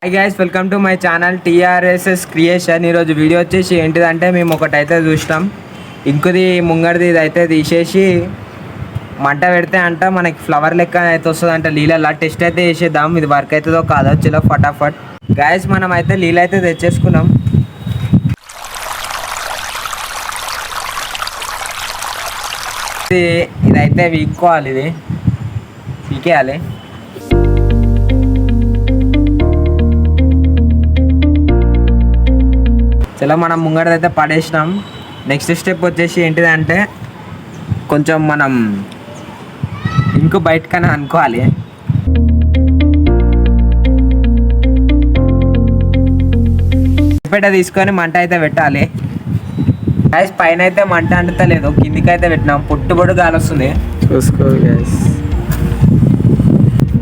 Hi guys, welcome to my channel TRSS creation. ఈరోజు video వచ్చేసి ఏంటిదంటే మేము ఒకటైతే చూసినాం, ఇంకుది ముంగడిది ఇది అయితే తీసేసి మంట పెడితే అంట మనకి ఫ్లవర్ లెక్క అయితే వస్తుంది అంట. నీళ్ళలా టెస్ట్ అయితే చేసేద్దాం, ఇది వర్క్ అవుతుందో కాదో. చలో ఫటాఫట్ గైస్, మనం అయితే నీళ్ళు అయితే తెచ్చేసుకున్నాం. ఇదైతే వీక్కోవాలి, ఇది వీకేయాలి. చలో మనం ముంగడైతే పడేసినాం. నెక్స్ట్ స్టెప్ వచ్చేసి ఏంటిదంటే కొంచెం మనం ఇంకో బయటకనే అనుకోవాలి. తీసుకొని మంట అయితే పెట్టాలి. గ్యాస్ పైన అయితే మంట అంటలేదు, కిందికి అయితే పెట్టినాం. పొట్టు గాలి వస్తుంది, చూసుకో గ్యాస్.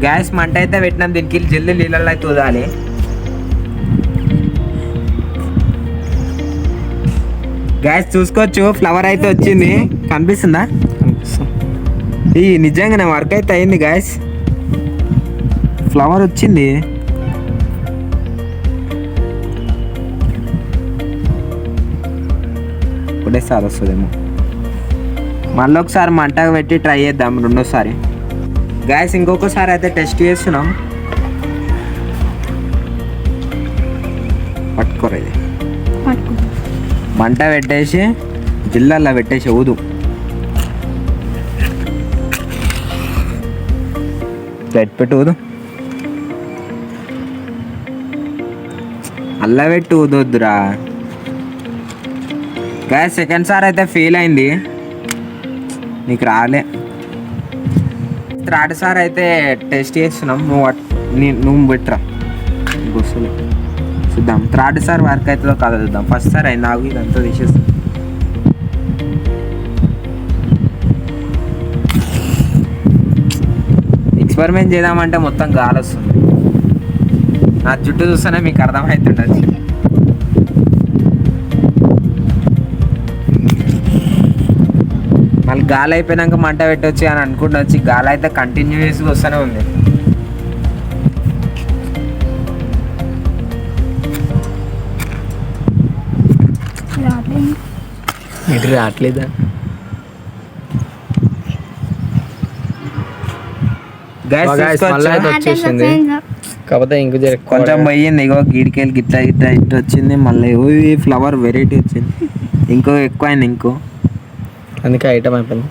గ్యాస్ మంట అయితే పెట్టినాం, దీనికి జల్దీ నీళ్ళల్లో అయితే ఊదాలి. గ్యాస్ చూసుకోవచ్చు, ఫ్లవర్ అయితే వచ్చింది, కనిపిస్తుందా? ఈ నిజంగానే వర్క్ అయితే అయింది గ్యాస్, ఫ్లవర్ వచ్చింది. ఒకటేసారి వస్తుందేమో, మళ్ళీ ఒకసారి మంటకు పెట్టి ట్రై చేద్దాం రెండోసారి. గ్యాస్ ఇంకొకసారి అయితే టెస్ట్ చేస్తున్నాం. పట్టుకోరా, ఇది మంట పెట్టేసి జిల్లల్లో పెట్టేసి ఊదు. పెట్టి ఊదు, అల్ల పెట్టి ఊదొద్దురా. గ్యాస్ సెకండ్ సార్ అయితే ఫెయిల్ అయింది, నీకు రాలే. థర్డ్ సార్ అయితే టెస్ట్ చేస్తున్నాం. నువ్వు పెట్టరా, గుర్తులే చూద్దాం. థర్డ్ సార్ వర్క్ అవుతుందో కాదో చూద్దాం. ఫస్ట్ సార్ అయింది, నాకు ఇదంతా తీసేస్తాం. ఎక్స్పెరిమెంట్ చేద్దామంటే మొత్తం గాలి వస్తుంది. నా జుట్టు చూస్తేనే మీకు అర్థమవుతుండదు. మళ్ళీ గాలి అయిపోయినాక మంట పెట్టొచ్చు అని అనుకుంటూ వచ్చి గాలి అయితే కంటిన్యూస్గా వస్తూనే ఉంది. ఇది రావట్లేదా? వచ్చేసింది, కాకపోతే ఇంక కొంచెం పోయింది. ఇగో గీడికెళ్ళి గిట్లా గిట్లా ఇట్లా వచ్చింది. మళ్ళీ ఫ్లవర్ వెరైటీ వచ్చింది, ఇంకో ఎక్కువ అయింది, ఇంకో అందుకే ఐటమ్ అయిపోయింది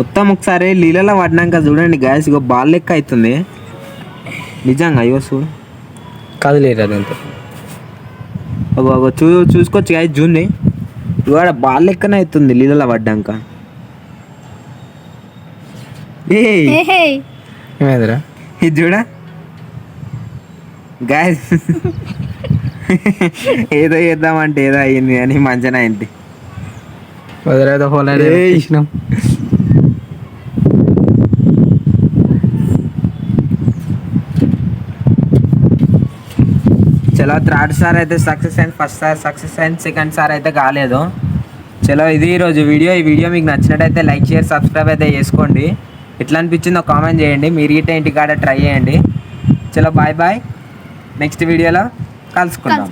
మొత్తం. ఒకసారి నీళ్ళలో పడినాక చూడండి గ్యాస్, ఇగో బాల్ లెక్క అవుతుంది నిజంగా. అయ్యో చూడు, కాదు లేదు అదంతా. చూసుకోవచ్చు గాయ, జూన్ని ఇవాడ బాల్ లెక్కనే అవుతుంది నీళ్ళలో పడ్డాక. ఏమైందిరా ఇది చూడ గాయ. ఏదో చేద్దామంటే ఏదో అయ్యింది అని మంచిగా అయింది. చలో థర్డ్ సార్ అయితే సక్సెస్ అయింది, ఫస్ట్ సార్ సక్సెస్ అయింది, సెకండ్ సార్ అయితే కాలేదు. చలో ఇది ఈరోజు వీడియో. ఈ వీడియో మీకు నచ్చినట్టయితే లైక్, షేర్, సబ్స్క్రైబ్ అయితే చేసుకోండి. ఎట్లా అనిపించిందో కామెంట్ చేయండి. మీరు గిట్ట ఇంటికాడ ట్రై చేయండి. చలో బాయ్ బాయ్, నెక్స్ట్ వీడియోలో కలుసుకుందాం.